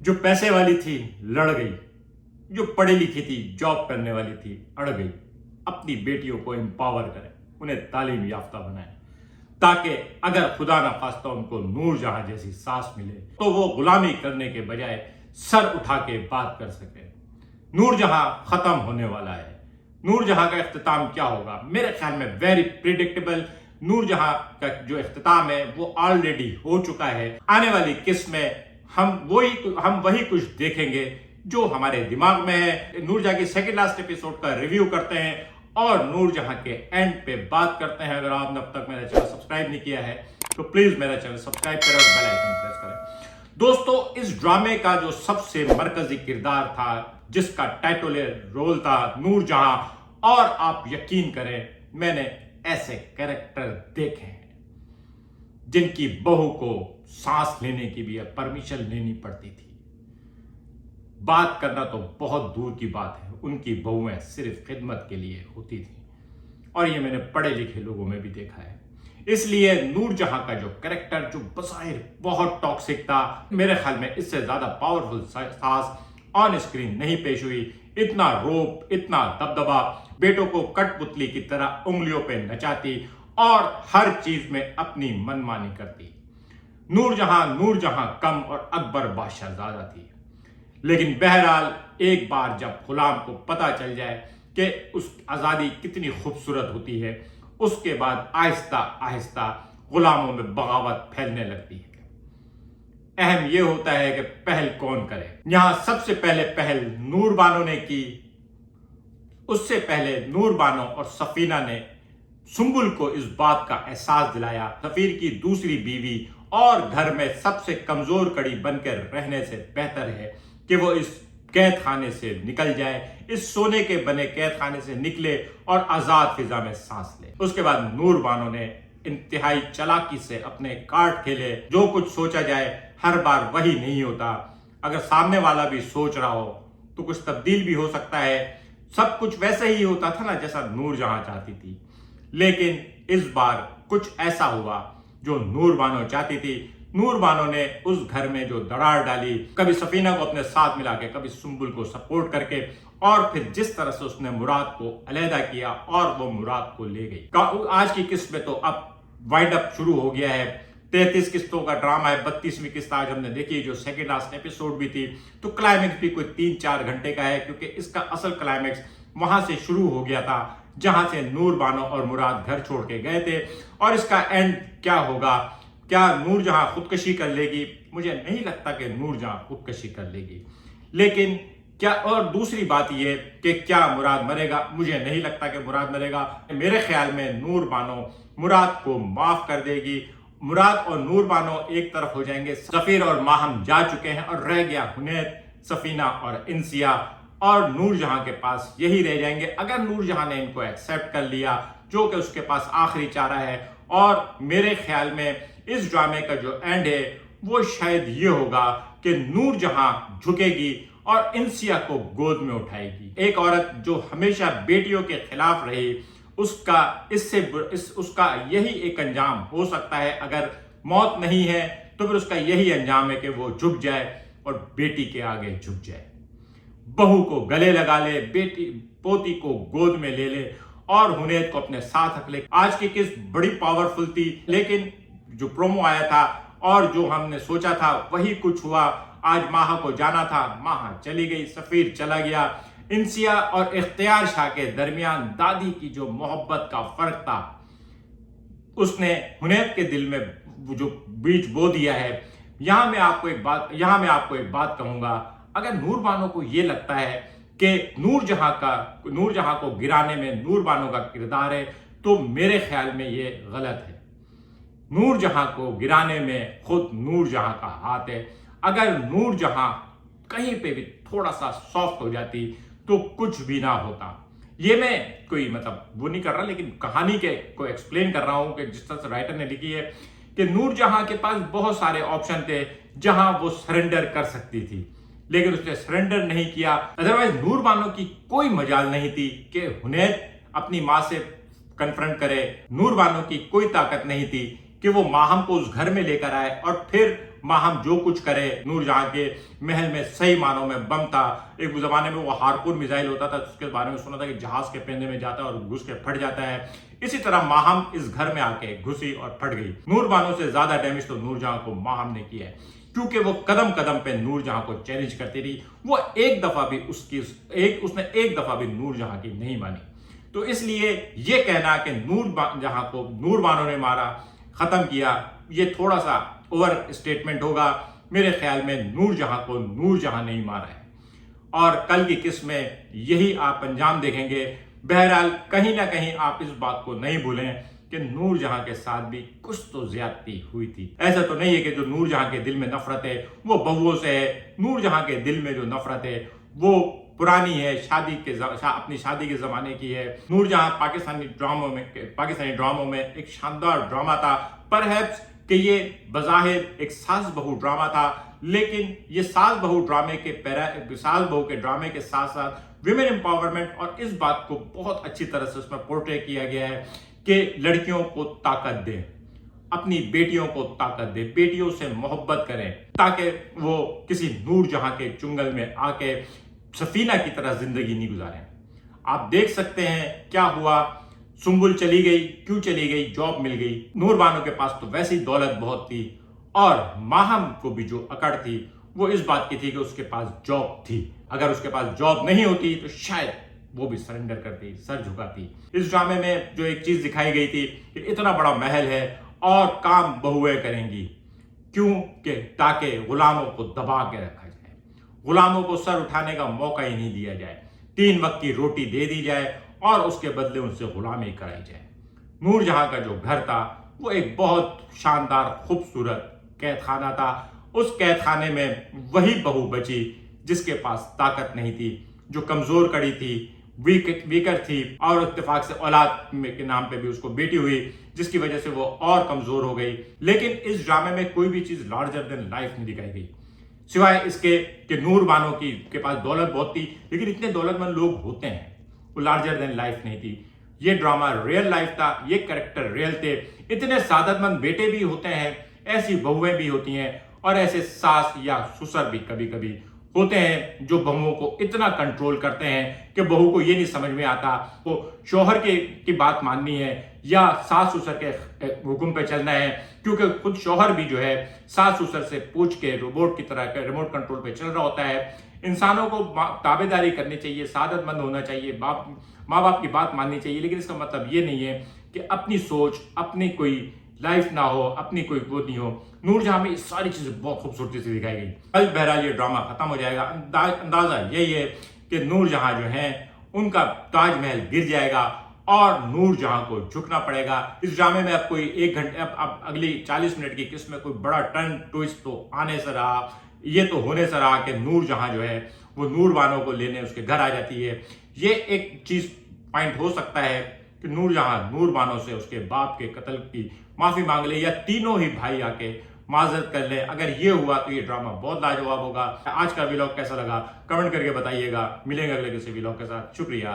जो पैसे वाली थी लड़ गई, जो पढ़ी लिखी थी जॉब करने वाली थी अड़ गई। अपनी बेटियों को एम्पावर करें, उन्हें तालीम याफ्ता बनाएं, ताकि अगर खुदा ना खास्ता उनको नूर जहां जैसी सास मिले तो वो गुलामी करने के बजाय सर उठा के बात कर सके। नूर जहां खत्म होने वाला है। नूर जहां का इख्तिताम क्या होगा? मेरे ख्याल में वेरी प्रिडिक्टेबल। नूर जहां का जो इख्तिताम है वो ऑलरेडी हो चुका है। आने वाली किस्त में हम वही कुछ देखेंगे जो हमारे दिमाग में है। नूर जहां की सेकंड लास्ट एपिसोड का रिव्यू करते हैं और नूर जहां के एंड पे बात करते हैं। अगर आपने अब तक मेरा चैनल सब्सक्राइब नहीं किया है तो प्लीज मेरा चैनल सब्सक्राइब करें और बेल आइकन प्रेस करें। दोस्तों, इस ड्रामे का जो सबसे मरकजी किरदार था, जिसका टाइटल रोल था नूर जहां, और आप यकीन करें मैंने ऐसे कैरेक्टर देखे हैं जिनकी बहू को सांस लेने की भी परमिशन लेनी पड़ती थी। बात करना तो बहुत दूर की बात है, उनकी बहुएं सिर्फ खिदमत के लिए होती थी, और ये मैंने पढ़े लिखे लोगों में भी देखा है। इसलिए नूर जहां का जो कैरेक्टर जो बज़ाहिर बहुत टॉक्सिक था, मेरे ख्याल में इससे ज्यादा पावरफुल सास ऑन स्क्रीन नहीं पेश हुई। इतना रोप, इतना दबदबा, बेटों को कठपुतली की तरह उंगलियों पे नचाती और हर चीज में अपनी मनमानी करती। नूर जहां कम और अकबर बादशाह ज्यादा थी। लेकिन बहरहाल एक बार जब गुलाम को पता चल जाए कि उस आजादी कितनी खूबसूरत होती है, उसके बाद आहिस्ता आहिस्ता गुलामों में बगावत फैलने लगती है। अहम यह होता है कि पहल कौन करे। यहां सबसे पहले पहल नूर बानो ने की। उससे पहले नूर बानो और सफीना ने सुंबुल को इस बात का एहसास दिलाया, सफीर की दूसरी बीवी और घर में सबसे कमजोर कड़ी बनकर रहने से बेहतर है कि वो इस कैद खाने से निकल जाए, इस सोने के बने कैद खाने से निकले और आजाद फिजा में सांस ले। उसके बाद नूर बानो ने इंतहाई चालाकी से अपने कार्ड खेले। जो कुछ सोचा जाए हर बार वही नहीं होता। अगर सामने वाला भी सोच रहा हो तो कुछ तब्दील भी हो सकता है। सब कुछ वैसे ही होता था ना जैसा नूर जहां चाहती थी, लेकिन इस बार कुछ ऐसा हुआ जो नूर बानो चाहती थी। नूर बानो ने उस घर में जो दरार डाली, कभी सफीना को अपने साथ मिला के, कभी सुंबुल को सपोर्ट करके, और फिर जिस तरह से उसने मुराद को अलहदा किया और वो मुराद को ले गई। आज की किस्त में तो अब वाइड अप शुरू हो गया है। 33 किस्तों का ड्रामा है। 32वीं किस्त आज हमने देखी, जो सेकेंड लास्ट एपिसोड भी थी। तो क्लाइमेक्स भी कोई 3-4 घंटे का है, क्योंकि इसका असल क्लाइमेक्स वहां से शुरू हो गया था जहां से नूर बानो और मुराद घर छोड़ के गए थे। और इसका एंड क्या होगा? क्या नूर जहां खुदकशी कर लेगी? मुझे नहीं लगता कि नूर जहां खुदकशी कर लेगी। लेकिन क्या, और दूसरी बात यह कि क्या मुराद मरेगा? मुझे नहीं लगता कि मुराद मरेगा। मेरे ख्याल में नूर बानो मुराद को माफ कर देगी। मुराद और नूर बानो एक तरफ हो जाएंगे। सफीर और माहम जा चुके हैं और रह गया हुनैत, सफीना और इंसिया, और नूर जहां के पास यही रह जाएंगे। अगर नूर जहां ने इनको एक्सेप्ट कर लिया, जो कि उसके पास आखिरी चारा है। और मेरे ख्याल में इस ड्रामे का जो एंड है वो शायद ये होगा कि नूर जहां झुकेगी और इंसिया को गोद में उठाएगी। एक औरत जो हमेशा बेटियों के खिलाफ रही, उसका यही एक अंजाम हो सकता है। अगर मौत नहीं है तो फिर उसका यही अंजाम है कि वो झुक जाए और बेटी के आगे झुक जाए, बहू को गले लगा ले, बेटी पोती को गोद में ले ले और हुनैत को अपने साथ रख ले। आज की किस्त बड़ी पावरफुल थी, लेकिन जो प्रोमो आया था और जो हमने सोचा था वही कुछ हुआ। आज माहा को जाना था, माहा चली गई, सफीर चला गया। इंसिया और इख्तियार शाह के दरमियान दादी की जो मोहब्बत का फर्क था, उसने हुनैत के दिल में जो बीज बो दिया है। यहां मैं आपको एक बात कहूंगा। अगर नूर बानो को यह लगता है कि नूर जहां को गिराने में नूर बानो का किरदार है, तो मेरे ख्याल में यह गलत है। नूर जहां को गिराने में खुद नूर जहां का हाथ है। अगर नूर जहां कहीं पे भी थोड़ा सा सॉफ्ट हो जाती तो कुछ भी ना होता। ये मैं कोई वो नहीं कर रहा, लेकिन कहानी के को एक्सप्लेन कर रहा हूं कि जिस तरह से राइटर ने लिखी है कि नूर जहां के पास बहुत सारे ऑप्शन थे जहां वो सरेंडर कर सकती थी, लेकिन उसने सरेंडर नहीं किया। अदरवाइज नूर बानो की कोई मजाल नहीं थी कि हुनैत अपनी मां से कन्फ्रंट करे। नूर बानो की कोई ताकत नहीं थी कि वो माहम को उस घर में लेकर आए और फिर माहम जो कुछ करे, नूर जहां के महल में सही मानों में बम था। एक जमाने में वो हार्पून मिसाइल होता था, उसके बारे में सुना था कि जहाज के पेंदे में जाता है और घुस के फट जाता है। इसी तरह माहम इस घर में आके घुसी और फट गई। नूर बानो से ज्यादा डैमेज तो नूर जहां को माहम ने किया है, क्योंकि वो कदम कदम पे नूर जहां को चैलेंज करती रही। वो एक दफा भी उसने एक दफा भी नूर जहां की नहीं मानी। तो इसलिए ये कहना कि नूर जहां को नूर बानो ने मारा, खत्म किया, ये थोड़ा सा ओवर स्टेटमेंट होगा। मेरे ख्याल में नूर जहां को नूर जहां नहीं मारा है, और कल की किस्त में यही आप अंजाम देखेंगे। बहरहाल कहीं ना कहीं आप इस बात को नहीं भूलें कि नूर जहां के साथ भी कुछ तो ज्यादती हुई थी। ऐसा तो नहीं है कि जो नूर जहां के दिल में नफरत है वो बहुओं से है। नूर जहां के दिल में जो नफरत है वो पुरानी है, अपनी शादी के जमाने की है। नूर जहां पाकिस्तानी ड्रामों में एक शानदार ड्रामा था। परहैप्स कि ये बज़ाहिर एक सास बहू ड्रामा था, लेकिन ये सास बहू के ड्रामे के साथ साथ विमेन एम्पावरमेंट और इस बात को बहुत अच्छी तरह से उसमें पोर्ट्रे किया गया है कि लड़कियों को ताकत दें, अपनी बेटियों को ताकत दें, बेटियों से मोहब्बत करें, ताकि वो किसी नूर जहां के चुंगल में आके सफीना की तरह जिंदगी नहीं गुजारें। आप देख सकते हैं क्या हुआ। सुंबुल चली गई, क्यों चली गई? जॉब मिल गई। नूर बानो के पास तो वैसे ही दौलत बहुत थी, और माहम को भी जो अकड़ थी वो इस बात की थी कि उसके पास जॉब थी। अगर उसके पास जॉब नहीं होती तो शायद वो भी सरेंडर करती, सर झुकाती। इस ड्रामे में जो एक चीज दिखाई गई थी कि इतना बड़ा महल है और काम बहुएं करेंगी, क्यों? कि ताकि गुलामों को दबा के रखा जाए, गुलामों को सर उठाने का मौका ही नहीं दिया जाए, 3 वक्त की रोटी दे दी जाए और उसके बदले उनसे गुलामी कराई जाए। नूर जहां का जो घर था वो एक बहुत शानदार खूबसूरत कैद खाना था। उस कैद खाने में वही बहू बची जिसके पास ताकत नहीं थी, जो कमजोर कड़ी थी, वीकर थी, और इत्तेफाक से औलाद के नाम पे भी उसको बेटी हुई, जिसकी वजह से वो और कमजोर हो गई। लेकिन इस ड्रामे में कोई भी चीज लार्जर देन लाइफ नहीं दिखाई गई, सिवाय इसके कि नूर बानो के पास दौलत बहुत थी, लेकिन इतने दौलतमंद लोग होते हैं, वो लार्जर देन लाइफ नहीं थी। ये ड्रामा रियल लाइफ था, ये कैरेक्टर रियल थे। इतने सादतमंद बेटे भी होते हैं, ऐसी बहुएं भी होती हैं, और ऐसे सास या ससुर भी कभी कभी होते हैं जो बहुओं को इतना कंट्रोल करते हैं कि बहू को ये नहीं समझ में आता वो शौहर की बात माननी है या सास ससुर के हुक्म पे चलना है, क्योंकि खुद शौहर भी जो है सास ससुर से पूछ के रोबोट की तरह के रिमोट कंट्रोल पे चल रहा होता है। इंसानों को ताबेदारी करनी चाहिए, सादतमंद होना चाहिए, माँ बाप की बात माननी चाहिए, लेकिन इसका मतलब ये नहीं है कि अपनी सोच, अपनी कोई लाइफ ना हो, अपनी कोई वो नहीं हो। नूर जहां में सारी चीजें बहुत खूबसूरती से दिखाई गई। कल बहरहाल ये ड्रामा खत्म हो जाएगा। अंदाजा यही है कि नूर जहां जो है उनका ताजमहल गिर जाएगा और नूर जहां को झुकना पड़ेगा। इस ड्रामे में अब कोई 1 घंटे अब अगली 40 मिनट की किस्त में कोई बड़ा टर्न ट्विस्ट तो आने से रहा, ये तो होने से रहा कि नूर जहां जो है वो नूर बानो को लेने उसके घर आ जाती है। ये एक चीज पॉइंट हो सकता है कि नूर जहां नूर बानो से उसके बाप के कत्ल की माफी मांग ले, या तीनों ही भाई आके माजरत कर ले। अगर ये हुआ तो ये ड्रामा बहुत लाजवाब होगा। आज का व्लॉग कैसा लगा कमेंट करके बताइएगा। मिलेंगे अगले किसी व्लॉग के साथ। शुक्रिया।